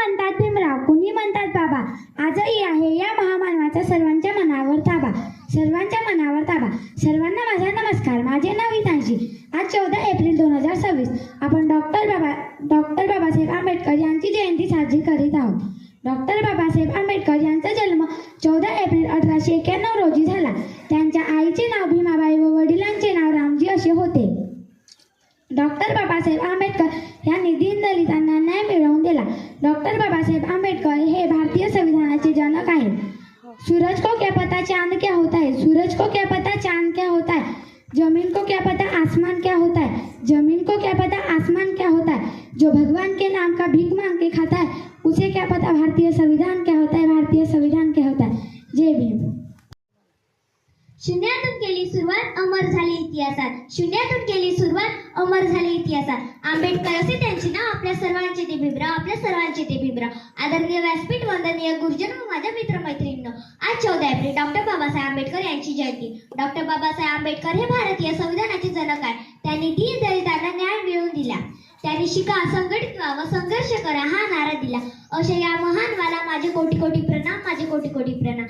म्हणतात भीमराव, कुणी म्हणतात बाबा, आजही आहे या महामानवाचा सर्वांच्या मनावर ताबा, सर्वांच्या मनावर ताबा. सर्वांना माझा नमस्कार. माझे नाव हितांशी. आज 14 एप्रिल 2026 आपण डॉक्टर बाबासाहेब आंबेडकर यांची जयंती साजरी करीत आहोत. डॉक्टर बाबासाहेब आंबेडकर यांचा जन्म 14 एप्रिल 1891 रोजी झाला. त्यांच्या आईचे नाव भीमाबाई व वडिलांचे नाव रामजी असे होते. डॉक्टर बाबासाहेब आंबेडकर यांनी दीनदलितांना न्याय मिळवून दिला. डॉक्टर बाबासाहेब आंबेडकर हे भारतीय संविधानाचे जनक आहेत. सूरज को क्या पता चांद क्या होता है, सूरज को क्या पता चांद क्या होता है, जमीन को क्या पता आसमान क्या होता है, जमीन को क्या पता आसमान क्या होता है, जो भगवान के नाम का भीख मांग के खाता है उसे क्या पता भारतीय संविधान क्या होता है, भारतीय संविधान क्या होता है. जय भीम. शून्यातून केली सुरुवात, अमर झाली इतिहासात. शून्यातून केली सुरुवात, अमर झाली इतिहासात. आंबेडकर असे त्यांचे नाव. आपल्या सर्वांचे ते भीमराव, आपल्या सर्वांचे ते भीमराव. आदरणीय व्यासपीठ, वंदनीय गुरुजन व माझ्या मित्रमैत्रिणींनो, आज 14 एप्रिल डॉक्टर बाबासाहेब आंबेडकर यांची जयंती. डॉक्टर बाबासाहेब आंबेडकर हे भारतीय संविधानाचे जनक आहेत. त्यांनी दीनदलितांना न्याय मिळवून दिला. त्यांनी शिका, संघटित व्हा व संघर्ष करा हा नारा दिला. अशा या महानवाला माझे कोटी कोटी प्रणाम, माझे कोटी कोटी प्रणाम.